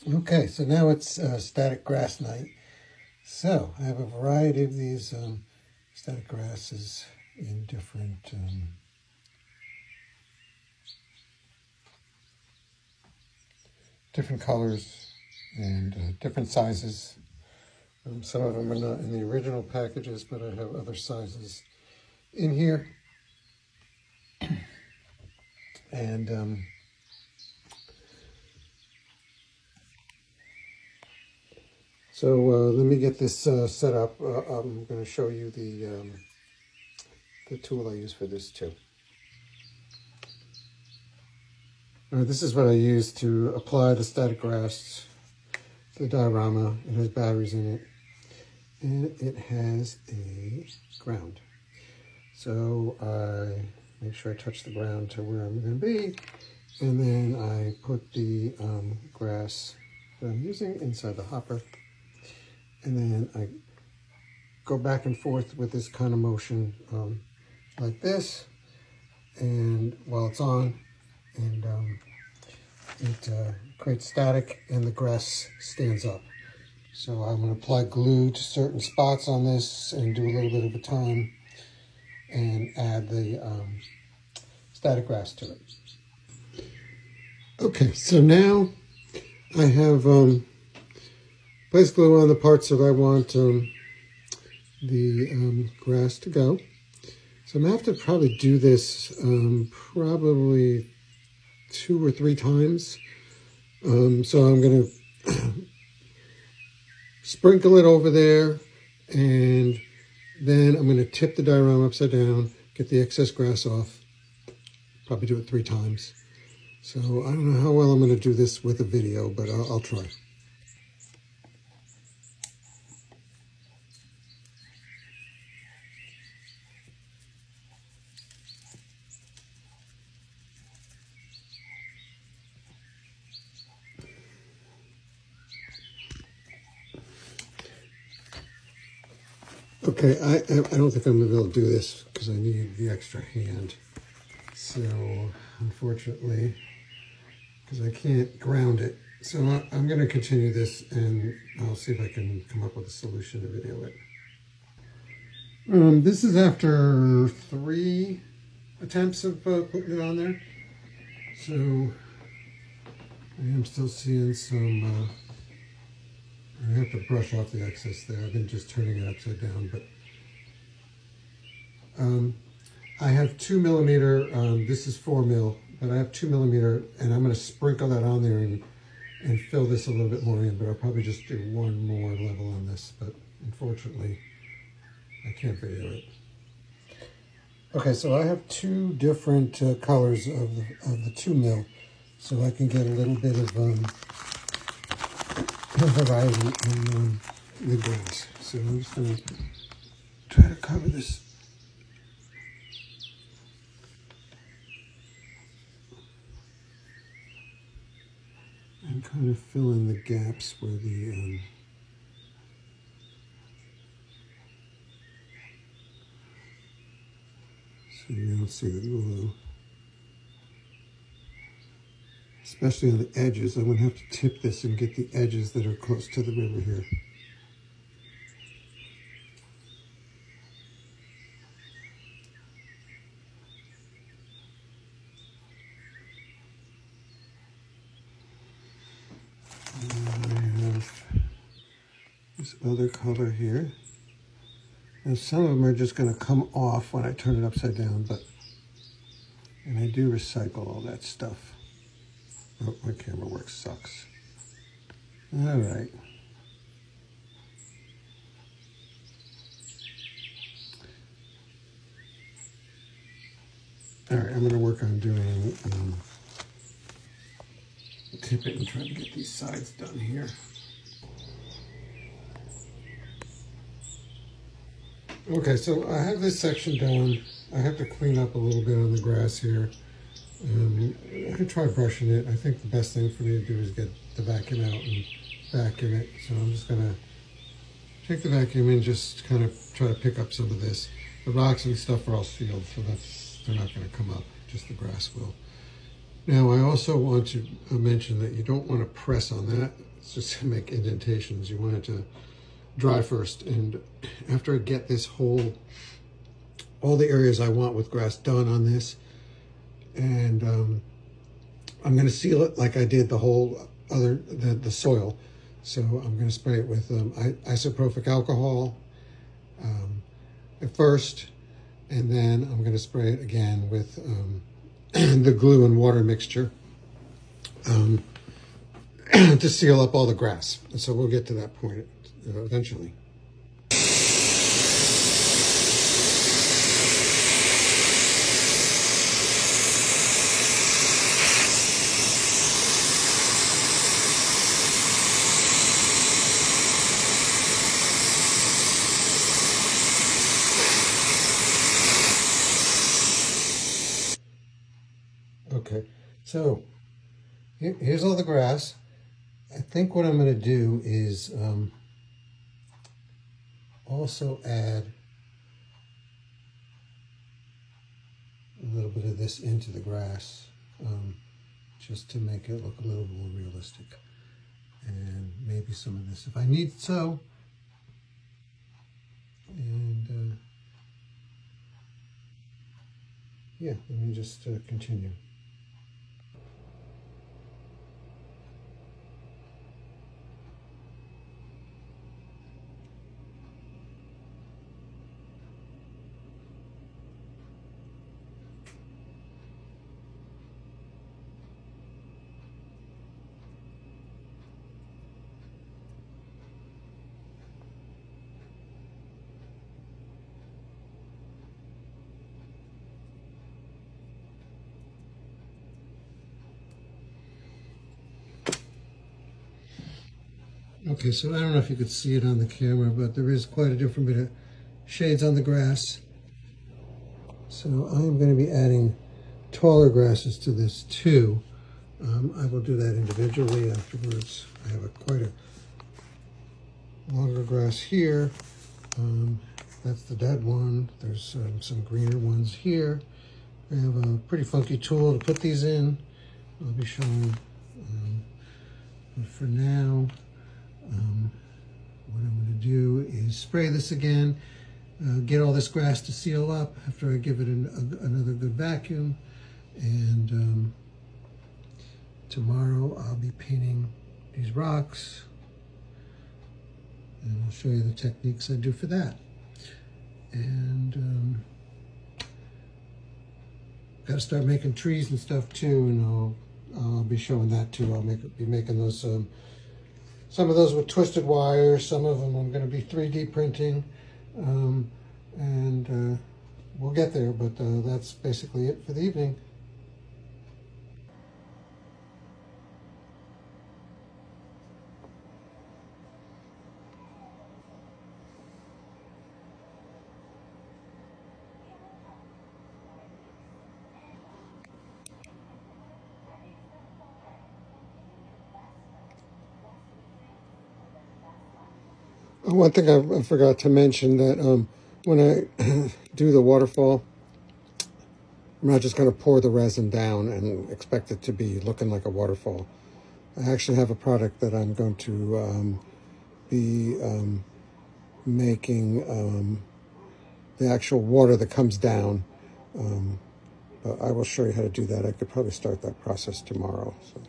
Okay, so now it's static grass night. So I have a variety of these static grasses in different different colors and different sizes. Some of them are not in the original packages, but I have other sizes in here. And so let me get this set up. I'm going to show you the tool I use for this too. This is what I use to apply the static grass to the diorama. It has batteries in it, and it has a ground. So I make sure I touch the ground to where I'm going to be, and then I put the grass that I'm using inside the hopper, and then I go back and forth with this kind of motion like this, and while it's on, and it creates static and the grass stands up. So I'm going to apply glue to certain spots on this and do a little bit of a time and add the static grass to it. Okay, so now I have place glue on the parts that I want the grass to go. So I'm going to have to probably do this probably 2 or 3 times. So I'm going to sprinkle it over there, and then I'm going to tip the diorama upside down, get the excess grass off, probably do it 3 times. So I don't know how well I'm going to do this with a video, but I'll try. Okay, I don't think I'm going to be able to do this because I need the extra hand. So, unfortunately, because I can't ground it. So I'm going to continue this, and I'll see if I can come up with a solution to video it. This is after 3 attempts of putting it on there. So I am still seeing some... I have to brush off the excess there. I've been just turning it upside down, but I have 2 millimeter. This is 4 mil, but I have 2 millimeter, and I'm going to sprinkle that on there and fill this a little bit more in. But I'll probably just do 1 more level on this. But unfortunately, I can't video it. Okay, so I have 2 different colors of the 2 mil, so I can get a little bit of variety in the grass. So I'm just going to try to cover this. And kind of fill in the gaps where the so you don't see the glue. Especially on the edges. I'm going to have to tip this and get the edges that are close to the river here. And I have this other color here. And some of them are just going to come off when I turn it upside down, and I do recycle all that stuff. Oh, my camera work sucks. All right. All right, I'm going to work on doing tip it and try to get these sides done here. Okay, so I have this section done. I have to clean up a little bit on the grass here. I could try brushing it. I think the best thing for me to do is get the vacuum out and vacuum it. So I'm just going to take the vacuum and just kind of try to pick up some of this. The rocks and stuff are all sealed, so they're not going to come up. Just the grass will. Now I also want to mention that you don't want to press on that It's just to make indentations. You want it to dry first. And after I get this all the areas I want with grass done on this, and I'm going to seal it like I did the the soil. So I'm going to spray it with isopropyl alcohol at first, and then I'm going to spray it again with the glue and water mixture to seal up all the grass. And so we'll get to that point eventually. Okay, so here's all the grass. I think what I'm going to do is also add a little bit of this into the grass, just to make it look a little more realistic. And maybe some of this if I need so. And yeah, let me just continue. Okay, so I don't know if you could see it on the camera, but there is quite a different bit of shades on the grass. So I'm going to be adding taller grasses to this too. I will do that individually afterwards. I have quite a longer grass here. That's the dead one. There's some greener ones here. I have a pretty funky tool to put these in. I'll be showing. But for now, what I'm going to do is spray this again, get all this grass to seal up after I give it another good vacuum, and tomorrow I'll be painting these rocks, and I'll show you the techniques I do for that. And got to start making trees and stuff too, and I'll be showing that too. I'll be making those. Some of those with twisted wires, some of them I'm going to be 3D printing, and we'll get there, but that's basically it for the evening. One thing I forgot to mention, that when I do the waterfall, I'm not just going to pour the resin down and expect it to be looking like a waterfall. I actually have a product that I'm going to be making the actual water that comes down. But I will show you how to do that. I could probably start that process tomorrow. So.